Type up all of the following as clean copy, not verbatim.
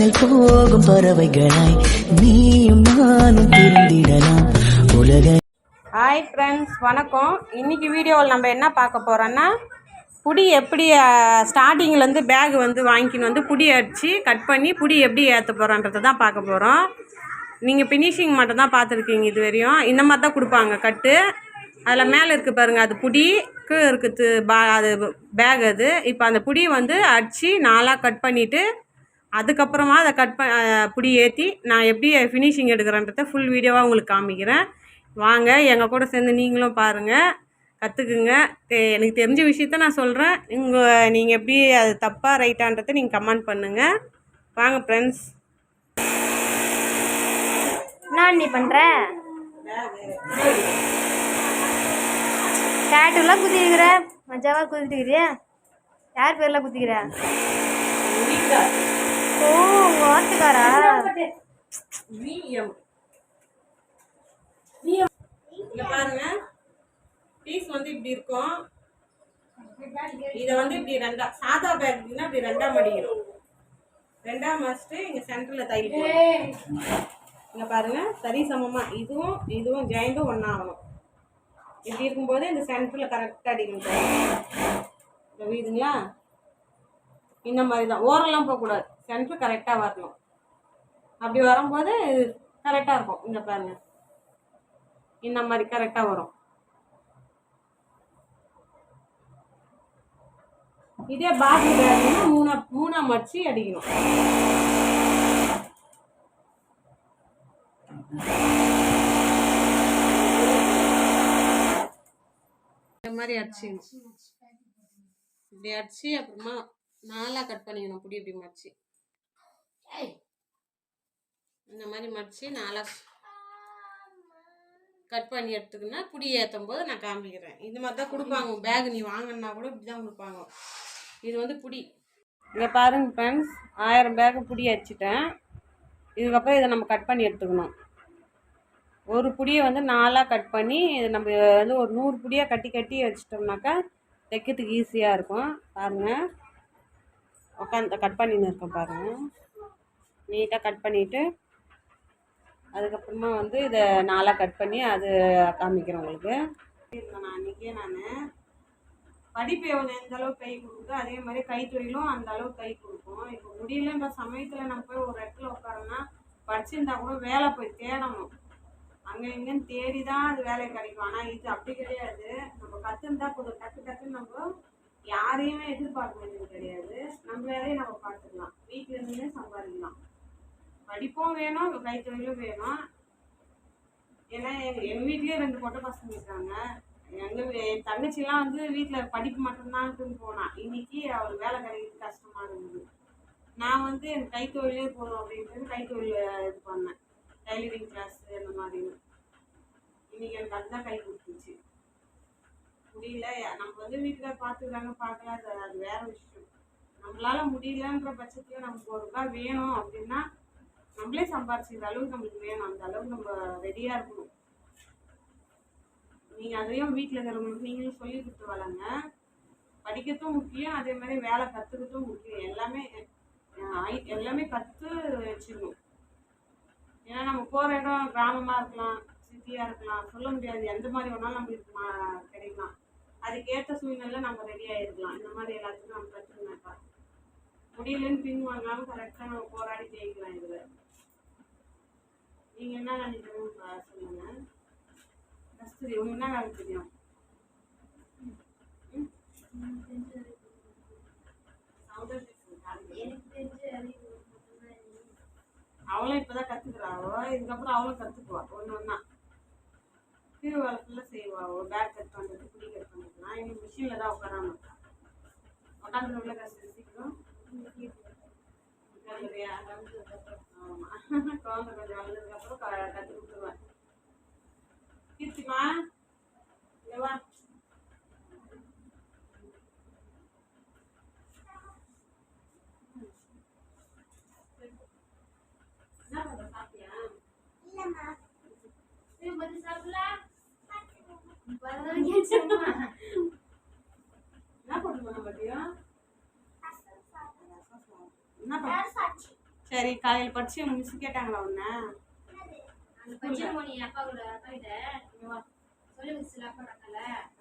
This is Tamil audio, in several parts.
மின்னல் போகும் பறவைகளாய் நீயும் நானும் பிரிந்திடலாம் உலக. ஹாய் ஃப்ரெண்ட்ஸ், வணக்கம். இன்றைக்கி வீடியோவில் நம்ம என்ன பார்க்க போகிறோன்னா, புடி எப்படி ஸ்டார்டிங்லேருந்து பேக் வந்து வாங்கிக்கின்னு வந்து புடி அடித்து கட் பண்ணி புடி எப்படி ஏற்ற போகிறோன்றதை தான் பார்க்க போகிறோம். நீங்கள் ஃபினிஷிங் மட்டும் தான் பார்த்துருக்கீங்க இது வரையும். இந்த மாதிரி தான் கொடுப்பாங்க கட்டு. அதில் மேலே இருக்குது பாருங்கள், அது புடிக்கு இருக்குது அது பேக். அது இப்போ அந்த புடி வந்து அடித்து 4ஆக கட் பண்ணிவிட்டு அதுக்கப்புறமா அதை புடி ஏற்றி நான் எப்படி ஃபினிஷிங் எடுக்கிறேன்றதை ஃபுல் வீடியோவாக உங்களுக்கு காமிக்கிறேன். வாங்க எங்கள் கூட சேர்ந்து நீங்களும் பாருங்கள், கற்றுக்குங்க. எனக்கு தெரிஞ்ச விஷயத்த நான் சொல்கிறேன். நீங்கள் எப்படி அது தப்பாக ரைட்டான்றதை நீங்கள் கமெண்ட் பண்ணுங்கள். வாங்க ஃப்ரெண்ட்ஸ். நான் நீ பண்ணுற டேட்டுலாம் குத்திக்கிற, மஜாவாக குத்திக்கிறியா? யார் பேர்லாம் குத்திக்கிற? ஓ, உங்கள் வார்த்தைக்காரா? இங்க பாருங்க, பீஸ் வந்து இப்படி இருக்கும். இதை வந்து இப்படி ரெண்டா, சாதா பேக்னா இப்படி ரெண்டா மடிக்கணும். ரெண்டா மடிச்சுட்டு இங்க சென்டர்ல தையல் போடணும். இங்க பாருங்க, சரி சமமா இதுவும் இதுவும் ஜாயிண்டும் ஒன்னா ஆகணும். இப்படி இருக்கும்போது இந்த சென்டர்ல கரெக்டா அடிக்கணும். புரியுதுங்களா? இந்த மாதிரி தான், ஓரெல்லாம் போகக்கூடாது, சென்டர் கரெக்டா வரணும். அப்படி வரும்போது கரெக்டா இருக்கும். இங்க பாருங்க, இந்த மாதிரி கரெக்டாக வரும். இதே பாக்கி பேக்னா மூணா மடிச்சு அடிக்கணும். இந்த மாதிரி அடிச்சு இப்படி அடிச்சு அப்புறமா 4ஆக கட் பண்ணிக்கணும். புடி இப்படி மடிச்சு இந்த மாதிரி மடிச்சு 4ஆக கட் பண்ணி எடுத்துக்கினா புடி ஏற்றும் போது நான் காமிக்கிறேன். இந்த மாதிரி தான் கொடுப்பாங்க பேக். நீ வாங்கினா கூட இப்படி தான் கொடுப்பாங்க. இது வந்து புடி. இங்கே பாருங்க ஃப்ரெண்ட்ஸ், 1000 பேக்கு புடி அடிச்சிட்டேன். இதுக்கப்புறம் இதை நம்ம கட் பண்ணி எடுத்துக்கணும். ஒரு புடியை வந்து 4ஆக கட் பண்ணி இது நம்ம வந்து ஒரு 100 புடியாக கட்டி வச்சிட்டோம்னாக்கா தைக்கிறதுக்கு ஈஸியாக இருக்கும். பாருங்கள், உட்காந்து கட் பண்ணின்னு இருக்கேன் பாருங்கள். நீட்டாக கட் பண்ணிவிட்டு அதுக்கப்புறமா வந்து இதை 4ஆக கட் பண்ணி அது காமிக்கிறேன் உங்களுக்கு. நான் அன்றைக்கே படிப்பு எந்த அளவுக்கு கை கொடுக்குதோ அதே மாதிரி கைத்தொழிலும் அந்த அளவுக்கு கை கொடுக்கும். இப்போ முடியலன்ற சமயத்தில் நம்ம போய் ஒரு இடத்துல உட்காரோன்னா படிச்சிருந்தா கூட வேலை போய் தேடணும். அங்கே இங்கேன்னு தேடி தான் அது வேலை கிடைக்கும். ஆனால் இது அப்படி கிடையாது. நம்ம கற்றுருந்தா கொஞ்சம் டக்குன்னு நம்ம யாரையுமே எதிர்பார்க்க வேண்டியது கிடையாது. நம்ம வேலையை நம்ம பார்த்துக்கலாம், வீட்டில் இருந்தே சம்பாதிக்கலாம். படிப்பும் வேணும், கைத்தொழிலும் வேணும். ஏன்னா எங்கள் வீட்லேயே 2 பொட்டை பசங்க இருக்காங்க. என் தங்கச்சிலாம் வந்து வீட்டில் படிப்பு மட்டும்தான் போனான். இன்னைக்கு அவள் வேலை கிடைக்கிறது கஷ்டமாக இருந்தது. நான் வந்து எனக்கு கைத்தொழிலே போதும் அப்படின்ட்டு கைத்தொழில் இது பண்ணேன், டைலரிங் கிளாஸ் அந்த மாதிரி. இன்னைக்கு எனக்கு அதுதான் கை கொடுத்துச்சு. முடியல, நம்ம வந்து வீட்டில் பார்த்துக்கிறாங்க பார்க்கல, அது வேற விஷயம். நம்மளால முடியலன்ற பட்சத்தில் நமக்கு ஒரு ரூபாய் வேணும் அப்படின்னா நம்மளே சம்பாரிச்சிக்கிற அளவுக்கு நம்மளுக்கு வேணும். அந்த அளவுக்கு நம்ம ரெடியாக இருக்கணும். நீங்கள் அதையும் வீட்டில் இருக்கிறவங்களுக்கு நீங்களும் சொல்லி கொடுத்து வளங்க. படிக்கிறதும் முக்கியம், அதே மாதிரி வேலை கற்றுக்கிறதும் முக்கியம். எல்லாமே கற்று வச்சுக்கணும். ஏன்னா நம்ம போகிற இடம் கிராமமாக இருக்கலாம், சிட்டியாக இருக்கலாம், சொல்ல முடியாது. எந்த மாதிரி வேணாலும் நம்மளுக்கு கிடைக்கலாம். அதுக்கேற்ற சூழ்நிலை நம்ம ரெடியாக இருக்கலாம். இந்த மாதிரி எல்லாத்துக்கும் நம்ம கற்றுக்கணும்ப்பா. முடியலன்னு பின் வாங்கினாலும் கரெக்டாக நம்ம போராடி ஜெயிக்கலாம். இதில் நீங்கள் என்ன நினைக்கிறீங்க சொல்லுங்கள். கஸ்தூரி, உங்களுக்கு என்ன வேலை தெரியும்? அவளும் இப்போதான் கற்றுக்குறாவோ, இதுக்கப்புறம் அவளும் கற்றுக்குவா. ஒன்று கீழ் வேலை ஃபுல்லாக செய்வா. பேக் கட் பண்ணுறது, புடி கட் பண்ணுறதுலாம் எங்களுக்கு மிஷினில் தான் உட்காராம உட்காந்து உள்ள கஷ்டம் சீக்கிரம். ஆமாம், குழந்தை கொஞ்சம் வளர்ந்ததுக்கப்புறம் கற்றுக் கொடுத்துருவேன். கீர்த்திமா இல்லைவா? என்ன பண்ணுற, சாப்பிட்டியா? என்ன பண்ணுவோம் மதியம்? என்ன பண்ண சரி காலையில் படிச்சு மிஸ் கேட்டாங்களா உன்ன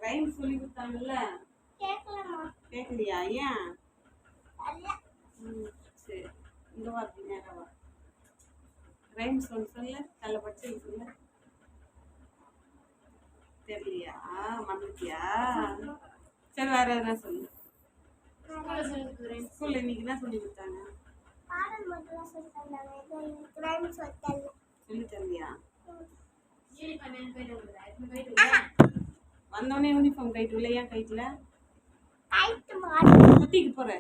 ரைம் சொல்லி கொடுத்தாங்கல்ல கேட்கலையா ஏன் சரி இந்த வார்த்தை நேரவா ரைம் சொல்லு நல்ல படிச்சு சொல்லு தெரியலையா மறந்துட்டியா சரி வேற எதுனா சொல்லு ஸ்கூல்ல இன்னைக்கு என்ன சொல்லி கொடுத்தாங்க சொல்லி தரலையா வந்தோடனே யூனிஃபார்ம் கைட்டு இல்லை ஏன் கைட்டுல குத்திக்கு போற